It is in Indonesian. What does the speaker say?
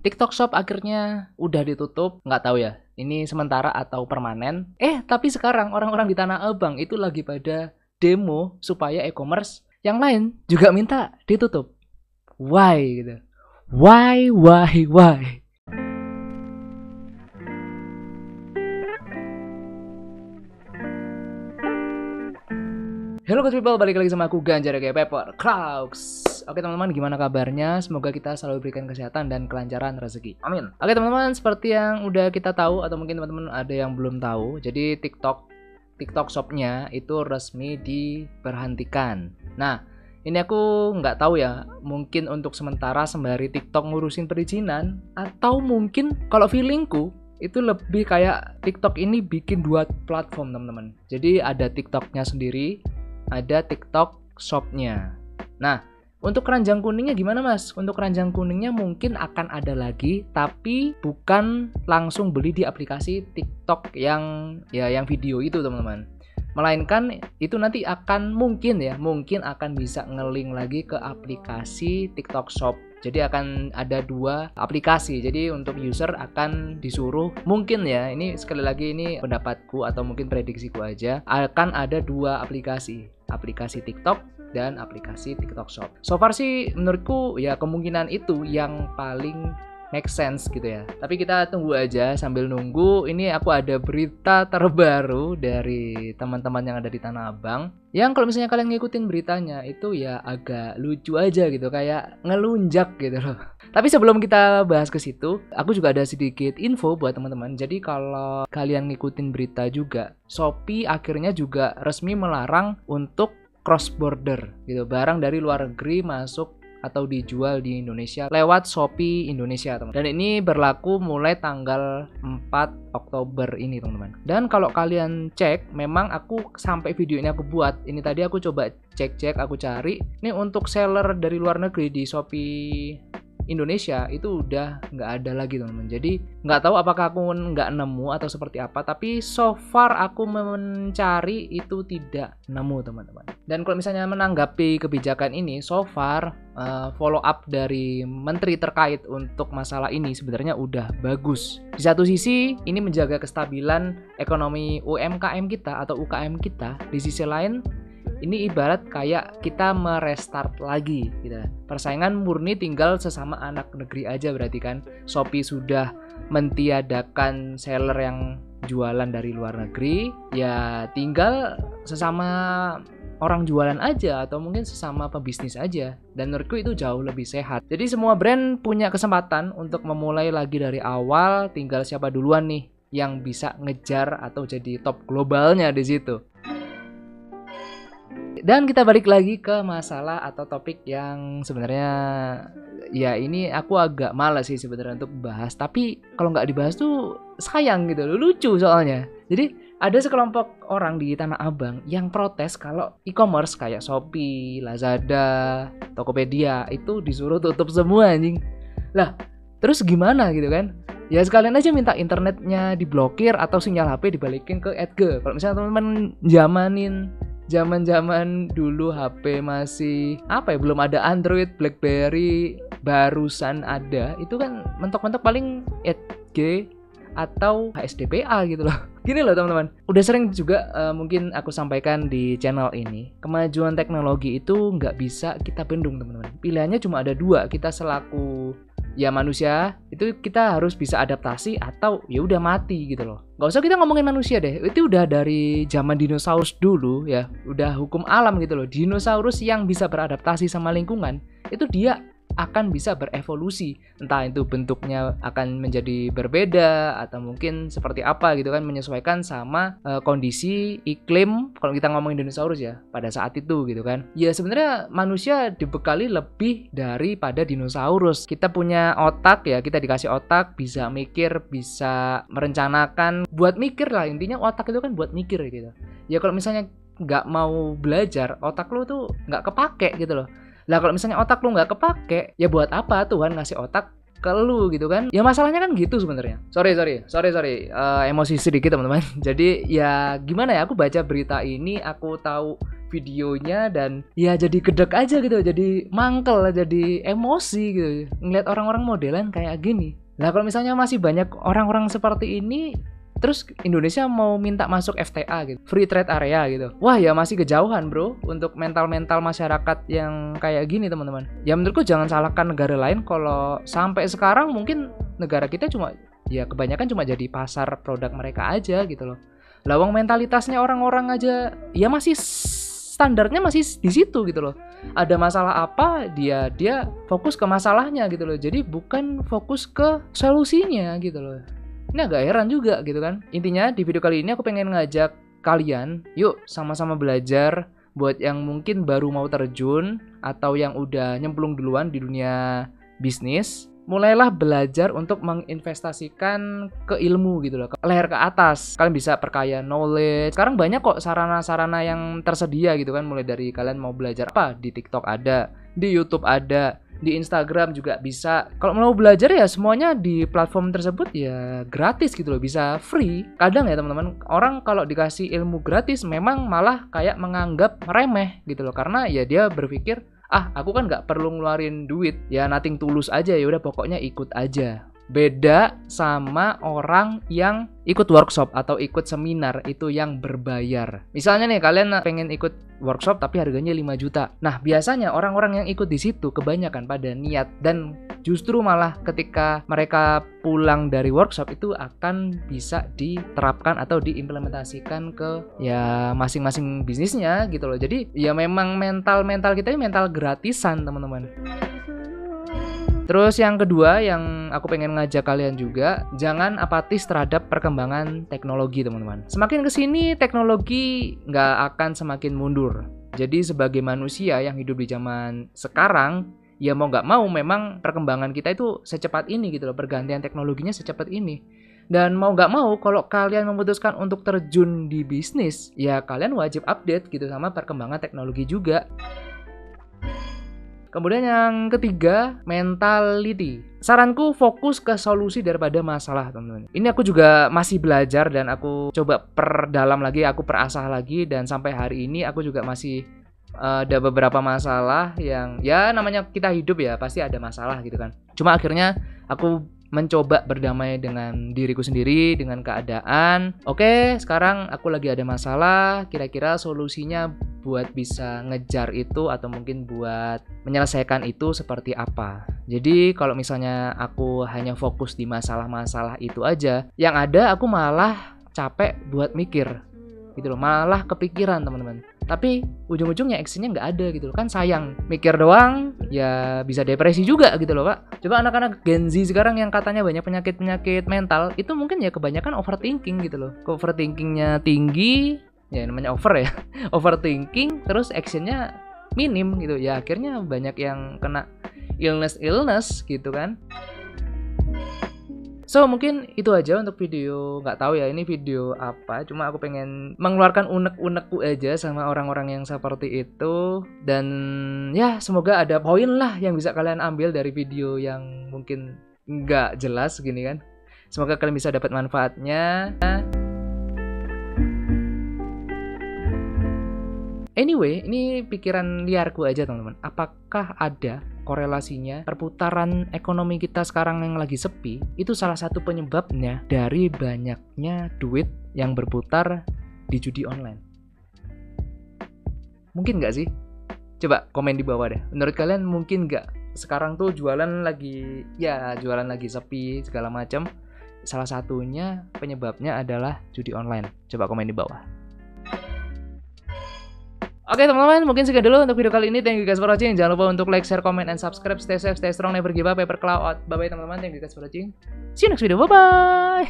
TikTok Shop akhirnya udah ditutup, nggak tahu ya, ini sementara atau permanen. Tapi sekarang orang-orang di Tanah Abang itu lagi pada demo supaya e-commerce yang lain juga minta ditutup. Why gitu? Why? Hello good people, balik lagi sama aku Ganjar kayak Pepper Crowds. Oke teman-teman, gimana kabarnya? Semoga kita selalu diberikan kesehatan dan kelancaran rezeki. Amin. Oke teman-teman, seperti yang udah kita tahu atau mungkin teman-teman ada yang belum tahu, jadi TikTok Shop-nya itu resmi diberhentikan. Nah, ini aku nggak tahu ya, mungkin untuk sementara sembari TikTok ngurusin perizinan, atau mungkin kalau feelingku itu lebih kayak TikTok ini bikin dua platform teman-teman. Jadi ada TikTok-nya sendiri, ada TikTok Shop-nya. Nah, untuk keranjang kuningnya gimana mas? Untuk keranjang kuningnya mungkin akan ada lagi, tapi bukan langsung beli di aplikasi TikTok yang video itu teman-teman. Melainkan itu nanti akan mungkin akan bisa nge-link lagi ke aplikasi TikTok Shop. Jadi akan ada dua aplikasi. Jadi untuk user akan disuruh, mungkin ya, ini sekali lagi ini pendapatku atau mungkin prediksiku aja, akan ada dua aplikasi TikTok dan aplikasi TikTok Shop. So far sih menurutku ya kemungkinan itu yang paling make sense gitu ya. Tapi kita tunggu aja. Sambil nunggu, ini aku ada berita terbaru dari teman-teman yang ada di Tanah Abang, yang kalau misalnya kalian ngikutin beritanya itu ya agak lucu aja gitu, kayak ngelunjak gitu loh. Tapi sebelum kita bahas ke situ, aku juga ada sedikit info buat teman-teman. Jadi kalau kalian ngikutin berita juga, Shopee akhirnya juga resmi melarang untuk cross border gitu, barang dari luar negeri masuk atau dijual di Indonesia lewat Shopee Indonesia teman. Dan ini berlaku mulai tanggal 4 Oktober ini teman-teman. Dan kalau kalian cek, memang aku sampai video ini aku buat, ini tadi aku coba cek aku cari, ini untuk seller dari luar negeri di Shopee Indonesia itu udah nggak ada lagi teman-teman. Jadi nggak tahu apakah aku nggak nemu atau seperti apa, tapi so far aku mencari itu tidak nemu teman-teman. Dan kalau misalnya menanggapi kebijakan ini, so far follow up dari menteri terkait untuk masalah ini sebenarnya udah bagus. Di satu sisi ini menjaga kestabilan ekonomi UMKM kita atau UKM kita, di sisi lain ini ibarat kayak kita merestart lagi gitu. Persaingan murni tinggal sesama anak negeri aja berarti kan. Shopee sudah mentiadakan seller yang jualan dari luar negeri, ya tinggal sesama orang jualan aja atau mungkin sesama pebisnis aja. Dan menurutku itu jauh lebih sehat. Jadi semua brand punya kesempatan untuk memulai lagi dari awal, tinggal siapa duluan nih yang bisa ngejar atau jadi top globalnya di situ. Dan kita balik lagi ke masalah atau topik yang sebenarnya ya ini aku agak malas sih sebenarnya untuk bahas. Tapi kalau nggak dibahas tuh sayang gitu loh, lucu soalnya. Jadi ada sekelompok orang di Tanah Abang yang protes kalau e-commerce kayak Shopee, Lazada, Tokopedia itu disuruh tutup semua anjing. Lah, terus gimana gitu kan? Ya sekalian aja minta internetnya diblokir atau sinyal HP dibalikin ke Edge. Kalau misalnya teman-teman zaman dulu HP masih belum ada Android, BlackBerry barusan ada, itu kan mentok-mentok paling Edge atau HSDPA gitu loh. Gini loh teman-teman, udah sering juga mungkin aku sampaikan di channel ini, kemajuan teknologi itu nggak bisa kita bendung teman-teman. Pilihannya cuma ada dua, kita selaku ya manusia itu kita harus bisa adaptasi atau ya udah mati gitu loh. Gak usah kita ngomongin manusia deh, itu udah dari zaman dinosaurus dulu ya, udah hukum alam gitu loh. Dinosaurus yang bisa beradaptasi sama lingkungan itu dia akan bisa berevolusi, entah itu bentuknya akan menjadi berbeda atau mungkin seperti apa gitu kan, menyesuaikan sama kondisi iklim kalau kita ngomongin dinosaurus ya pada saat itu gitu kan. Ya sebenarnya manusia dibekali lebih daripada dinosaurus. Kita punya otak ya, kita dikasih otak, bisa mikir, bisa merencanakan, buat mikir lah, intinya otak itu kan buat mikir gitu. Ya kalau misalnya nggak mau belajar, otak lo tuh nggak kepake gitu loh. Lah kalau misalnya otak lu nggak kepake, ya buat apa Tuhan ngasih otak ke lu gitu kan? Ya masalahnya kan gitu sebenarnya. Sorry, emosi sedikit teman-teman. Jadi ya gimana ya, aku baca berita ini, aku tahu videonya dan ya jadi gedek aja gitu, jadi mangkel, jadi emosi gitu ngeliat orang-orang modelan kayak gini. Nah kalau misalnya masih banyak orang-orang seperti ini, terus Indonesia mau minta masuk FTA gitu, Free Trade Area gitu, wah ya masih kejauhan bro untuk mental-mental masyarakat yang kayak gini teman-teman. Ya menurutku jangan salahkan negara lain kalau sampai sekarang mungkin negara kita cuma ya kebanyakan cuma jadi pasar produk mereka aja gitu loh. Lawang mentalitasnya orang-orang aja ya masih standarnya masih di situ gitu loh. Ada masalah apa dia fokus ke masalahnya gitu loh. Jadi bukan fokus ke solusinya gitu loh. Ini agak heran juga gitu kan. Intinya di video kali ini aku pengen ngajak kalian, yuk sama-sama belajar buat yang mungkin baru mau terjun atau yang udah nyemplung duluan di dunia bisnis. Mulailah belajar untuk menginvestasikan ke ilmu gitu loh, ke leher ke atas. Kalian bisa perkaya knowledge. Sekarang banyak kok sarana-sarana yang tersedia gitu kan. Mulai dari kalian mau belajar apa, di TikTok ada, di YouTube ada, di Instagram juga bisa. Kalau mau belajar ya semuanya di platform tersebut ya gratis gitu loh, bisa free. Kadang ya teman-teman, orang kalau dikasih ilmu gratis memang malah kayak menganggap remeh gitu loh, karena ya dia berpikir aku kan nggak perlu ngeluarin duit, ya nothing tulus aja, ya udah pokoknya ikut aja. Beda sama orang yang ikut workshop atau ikut seminar itu yang berbayar. Misalnya nih kalian pengen ikut workshop tapi harganya 5 juta. Nah, biasanya orang-orang yang ikut di situ kebanyakan pada niat, dan justru malah ketika mereka pulang dari workshop itu akan bisa diterapkan atau diimplementasikan ke ya masing-masing bisnisnya gitu loh. Jadi ya memang mental kita ini mental gratisan teman-teman. Terus yang kedua yang aku pengen ngajak kalian juga, jangan apatis terhadap perkembangan teknologi teman-teman. Semakin kesini teknologi nggak akan semakin mundur. Jadi sebagai manusia yang hidup di zaman sekarang, ya mau nggak mau memang perkembangan kita itu secepat ini gitu loh, pergantian teknologinya secepat ini. Dan mau nggak mau kalau kalian memutuskan untuk terjun di bisnis, ya kalian wajib update gitu sama perkembangan teknologi juga. Kemudian yang ketiga, mentality. Saranku fokus ke solusi daripada masalah, teman-teman. Ini aku juga masih belajar dan aku coba perdalam lagi, aku perasah lagi, dan sampai hari ini aku juga masih ada beberapa masalah yang ya namanya kita hidup ya pasti ada masalah gitu kan. Cuma akhirnya aku mencoba berdamai dengan diriku sendiri, dengan keadaan. Oke, sekarang aku lagi ada masalah, kira-kira solusinya buat bisa ngejar itu atau mungkin buat menyelesaikan itu seperti apa. Jadi kalau misalnya aku hanya fokus di masalah-masalah itu aja, yang ada aku malah capek buat mikir gitu loh, malah kepikiran teman-teman. Tapi ujung-ujungnya actionnya nggak ada gitu loh, kan sayang. Mikir doang ya bisa depresi juga gitu loh pak. Coba anak-anak Gen Z sekarang yang katanya banyak penyakit-penyakit mental, itu mungkin ya kebanyakan overthinking gitu loh. Overthinkingnya tinggi, ya namanya over ya. Overthinking terus actionnya minim gitu ya, akhirnya banyak yang kena illness gitu kan. So mungkin itu aja untuk video, nggak tahu ya ini video apa, cuma aku pengen mengeluarkan unek-unekku aja sama orang-orang yang seperti itu. Dan ya semoga ada poin lah yang bisa kalian ambil dari video yang mungkin nggak jelas gini kan. Semoga kalian bisa dapat manfaatnya. Anyway, ini pikiran liarku aja teman-teman. Apakah ada korelasinya perputaran ekonomi kita sekarang yang lagi sepi itu salah satu penyebabnya dari banyaknya duit yang berputar di judi online? Mungkin nggak sih? Coba komen di bawah deh. Menurut kalian mungkin nggak? Sekarang tuh jualan lagi sepi segala macam. Salah satunya penyebabnya adalah judi online. Coba komen di bawah. Oke teman-teman, mungkin segitu dulu untuk video kali ini. Thank you guys for watching. Jangan lupa untuk like, share, comment, and subscribe. Stay safe, stay strong, never give up. Paper Cloud. Bye-bye teman-teman. Thank you guys for watching. See you next video. Bye-bye.